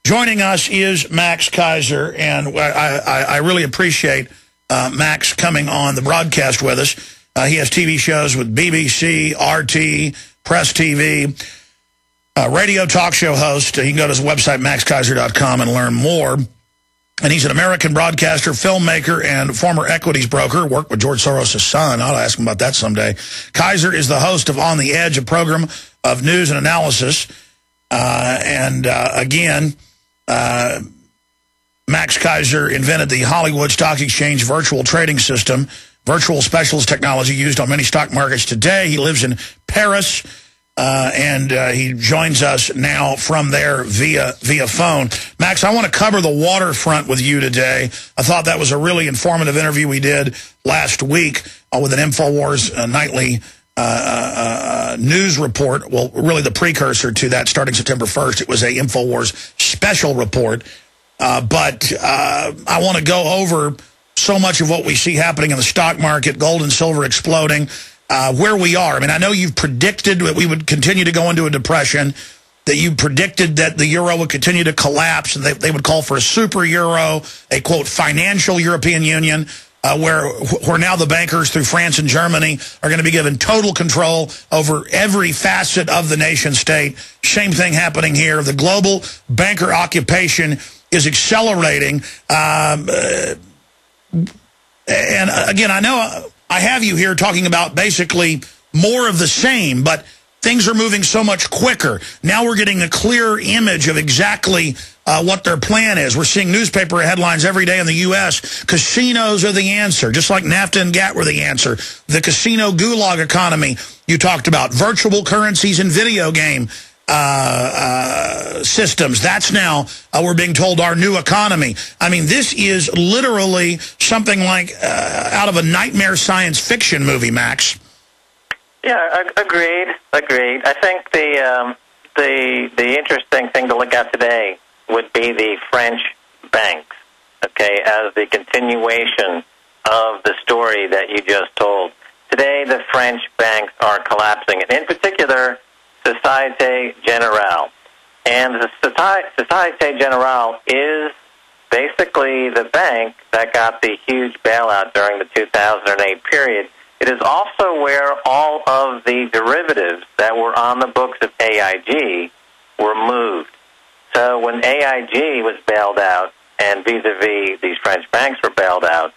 Joining us is Max-Keiser, and I really appreciate Max coming on the broadcast with us. He has TV shows with BBC, RT, Press TV, radio talk show host. You can go to his website, max-keiser.com, and learn more. And he's an American broadcaster, filmmaker, and former equities broker. Worked with George Soros' son. I'll ask him about that someday. Keiser is the host of On the Edge, a program of news and analysis. Again, Max Keiser invented the Hollywood Stock Exchange virtual trading system, virtual specialist technology used on many stock markets today. He lives in Paris, and he joins us now from there via phone. Max, I want to cover the waterfront with you today. I thought that was a really informative interview we did last week with an InfoWars nightly news report. Well, really the precursor to that starting September 1st. It was a InfoWars special report. But I want to go over so much of what we see happening in the stock market, gold and silver exploding, where we are. I mean, I know you've predicted that we would continue to go into a depression, that you predicted that the euro would continue to collapse, and they would call for a super euro, a, quote, financial European Union, where now the bankers through France and Germany are going to be given total control over every facet of the nation state. Same thing happening here. The global banker occupation is accelerating. And again, I know I have you here talking about basically more of the same, but things are moving so much quicker. Now we're getting a clear image of exactly what their plan is. We're seeing newspaper headlines every day in the U.S. Casinos are the answer, just like NAFTA and GATT were the answer. The casino gulag economy you talked about, virtual currencies and video game systems. That's now, we're being told, our new economy. I mean, this is literally something like out of a nightmare science fiction movie, Max. Yeah, agreed. I think the interesting thing to look at today would be the French banks, okay, as the continuation of the story that you just told. Today, the French banks are collapsing, and in particular, Société Générale. And the Société Générale is basically the bank that got the huge bailout during the 2008 period. It is also where all of the derivatives that were on the books of AIG were moved. So when AIG was bailed out, and vis-a-vis these French banks were bailed out,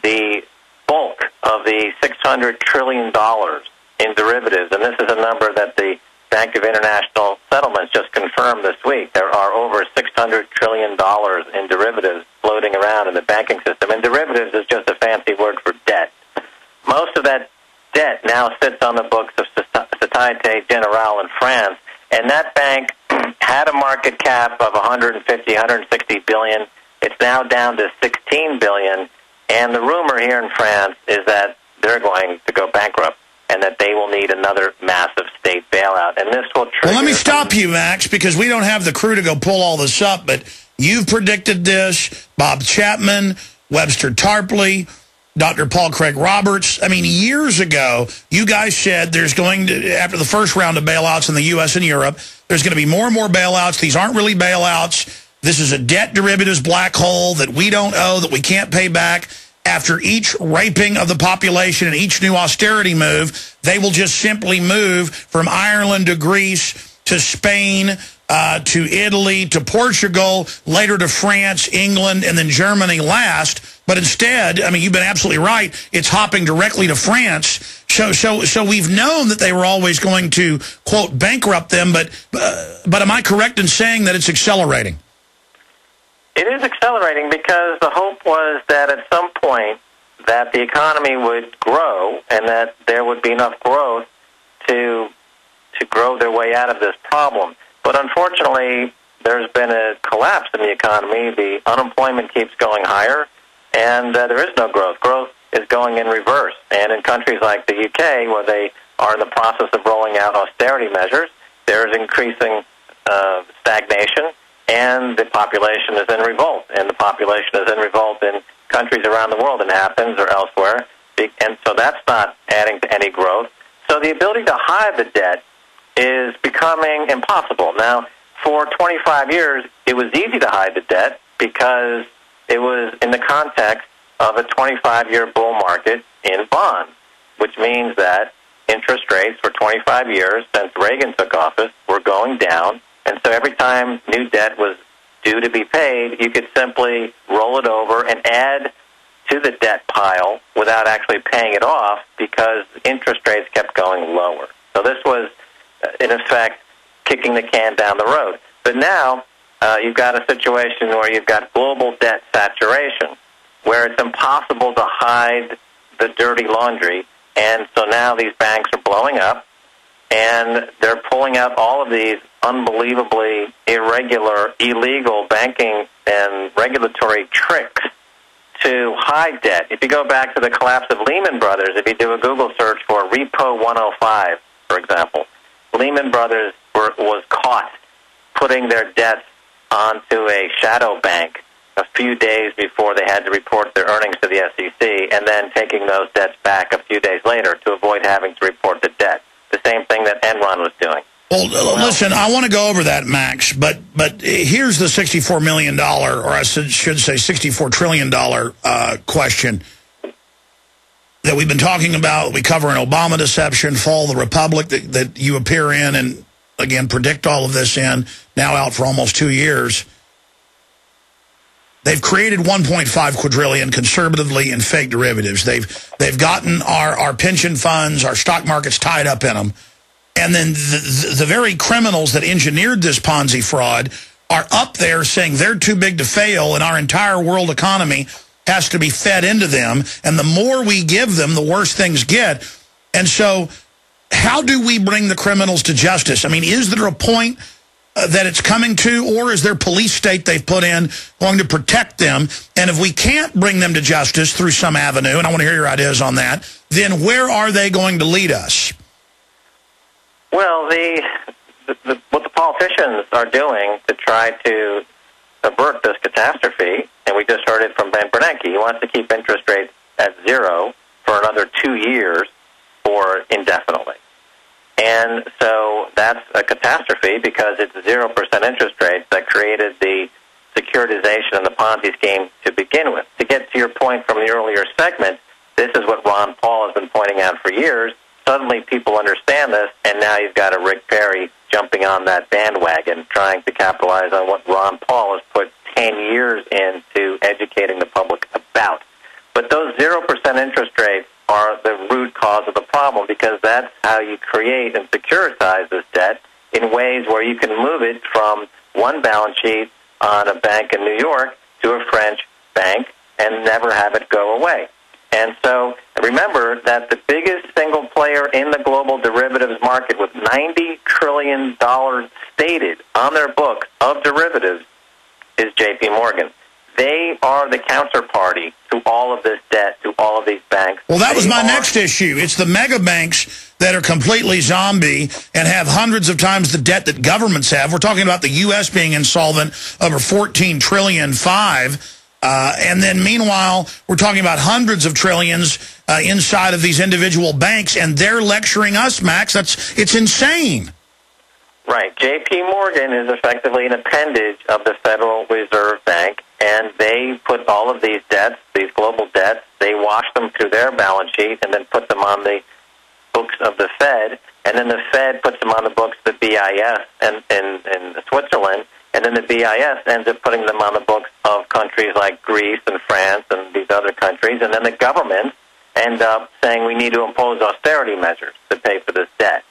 the bulk of the $600 trillion in derivatives, and this is a number that the Bank of International Settlements just confirmed this week. There are over $600 trillion in derivatives floating around in the banking system, and derivatives is just a fancy word for debt. Most of that debt now sits on the books of Société Générale in France, and that bank had a market cap of 150, 160 billion. It's now down to 16 billion, and the rumor here in France is that they're going to go bankrupt and that they will need another massive state bailout. And this will trigger... Well, let me stop you, Max, because we don't have the crew to go pull all this up, but you've predicted this, Bob Chapman, Webster Tarpley, Dr. Paul Craig Roberts. I mean, years ago, you guys said there's going to, after the first round of bailouts in the U.S. and Europe, there's going to be more and more bailouts. These aren't really bailouts. This is a debt derivatives black hole that we don't owe, that we can't pay back. After each raping of the population and each new austerity move, they will just simply move from Ireland to Greece to Spain to Italy to Portugal, later to France, England, and then Germany last. But instead, I mean, you've been absolutely right, it's hopping directly to France. So we've known that they were always going to, quote, bankrupt them, but am I correct in saying that it's accelerating? It is accelerating because the hope was that at some point that the economy would grow and that there would be enough growth to grow their way out of this problem. But unfortunately, there's been a collapse in the economy. The unemployment keeps going higher, and there is no growth. Growth is going in reverse. And in countries like the UK, where they are in the process of rolling out austerity measures, there is increasing stagnation, and the population is in revolt. And the population is in revolt in countries around the world, in Athens or elsewhere. And so that's not adding to any growth. So the ability to hide the debt is becoming impossible. Now, for 25 years, it was easy to hide the debt because it was in the context of a 25-year bull market in bonds, which means that interest rates for 25 years since Reagan took office were going down, and so every time new debt was due to be paid, you could simply roll it over and add to the debt pile without actually paying it off because interest rates kept going lower. So this was, in effect, kicking the can down the road. But now you've got a situation where you've got global debt saturation, where it's impossible to hide the dirty laundry, and so now these banks are blowing up, and they're pulling out all of these unbelievably irregular, illegal banking and regulatory tricks to hide debt. If you go back to the collapse of Lehman Brothers, if you do a Google search for Repo 105, for example, Lehman Brothers was caught putting their debts onto a shadow bank a few days before they had to report their earnings to the SEC, and then taking those debts back a few days later to avoid having to report the debt. The same thing that Enron was doing. Well, listen, I want to go over that, Max, but here's the $64 million, or I should say $64 trillion question that we've been talking about. We cover an Obama deception, Fall of the Republic, that you appear in and, again, predict all of this in, now out for almost 2 years. They've created 1.5 quadrillion conservatively in fake derivatives. They've gotten our pension funds, our stock markets tied up in them. And then the very criminals that engineered this Ponzi fraud are up there saying they're too big to fail and our entire world economy has to be fed into them. And the more we give them, the worse things get. And so how do we bring the criminals to justice? I mean, is there a point that it's coming to, or is there police state they've put in going to protect them? And if we can't bring them to justice through some avenue, and I want to hear your ideas on that, then where are they going to lead us? Well, what the politicians are doing to try to avert this catastrophe, and we just heard it from Ben Bernanke, he wants to keep interest rates at zero for another 2 years or indefinitely. And so that's a catastrophe because it's 0% interest rates that created the securitization and the Ponzi scheme to begin with. To get to your point from the earlier segment, this is what Ron Paul has been pointing out for years. Suddenly people understand this, and now you've got a Rick Perry jumping on that bandwagon, trying to capitalize on what Ron Paul has put 10 years into educating the public about. But those 0% interest rates are the root cause of the problem because that's how you create and securitize this debt in ways where you can move it from one balance sheet on a bank in New York to a French bank and never have it go away. And so remember that the biggest single player in the global derivatives market with $90 trillion stated on their books of derivatives is J.P. Morgan. They are the counterparty to all of this debt, to all of these banks. Well, that was my next issue. It's the mega banks that are completely zombie and have hundreds of times the debt that governments have. We're talking about the U.S. being insolvent over $14.5 trillion. And then, meanwhile, we're talking about hundreds of trillions inside of these individual banks, and they're lecturing us, Max. It's insane. Right. J.P. Morgan is effectively an appendage of the Federal Reserve Bank, and they put all of these debts, these global debts, they wash them through their balance sheet and then put them on the books of the Fed, and then the Fed puts them on the books of the BIS in Switzerland, and then the BIS ends up putting them on the books of countries like Greece and France and these other countries, and then the government end up saying we need to impose austerity measures to pay for this debt.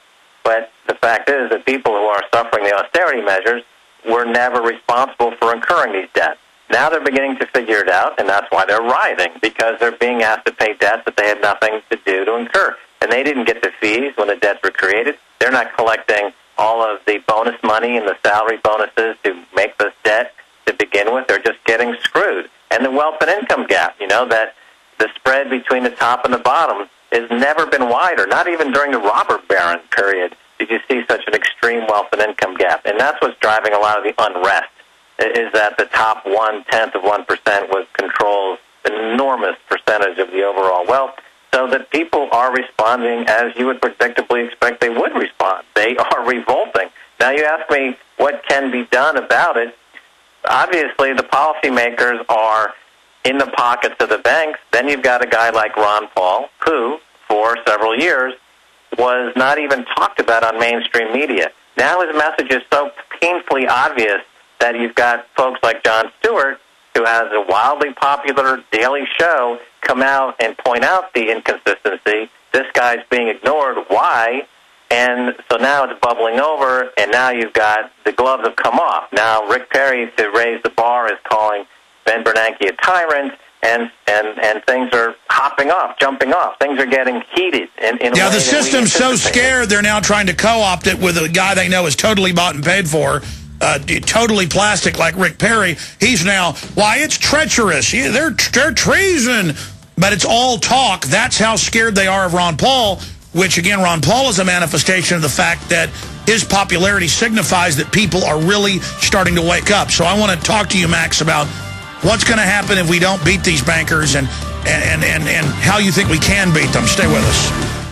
But the fact is that people who are suffering the austerity measures were never responsible for incurring these debts. Now they're beginning to figure it out, and that's why they're writhing, because they're being asked to pay debts that they had nothing to do to incur. And they didn't get the fees when the debts were created. They're not collecting all of the bonus money and the salary bonuses to make this debt to begin with. They're just getting screwed. And the wealth and income gap, that the spread between the top and the bottom has never been wider. Not even during the robber baron period did you see such an extreme wealth and income gap. And that's what's driving a lot of the unrest, is that the top 0.1% controls an enormous percentage of the overall wealth, so that people are responding as you would predictably expect they would respond. They are revolting. Now, you ask me what can be done about it. Obviously, the policymakers are in the pockets of the banks. Then you've got a guy like Ron Paul, who, for several years, was not even talked about on mainstream media. Now his message is so painfully obvious that you've got folks like Jon Stewart, who has a wildly popular daily show, come out and point out the inconsistency. This guy's being ignored. Why? And so now it's bubbling over, and now you've got the gloves have come off. Now Rick Perry, to raise the bar, is calling Ben Bernanke a tyrant, and things are hopping off, jumping off. Things are getting heated. Yeah, the system's so scared they're now trying to co-opt it with a guy they know is totally bought and paid for, totally plastic like Rick Perry. He's now, why, it's treacherous. Yeah, they're treason. But it's all talk. That's how scared they are of Ron Paul, which, again, Ron Paul is a manifestation of the fact that his popularity signifies that people are really starting to wake up. So I want to talk to you, Max, about what's going to happen if we don't beat these bankers and how you think we can beat them. Stay with us.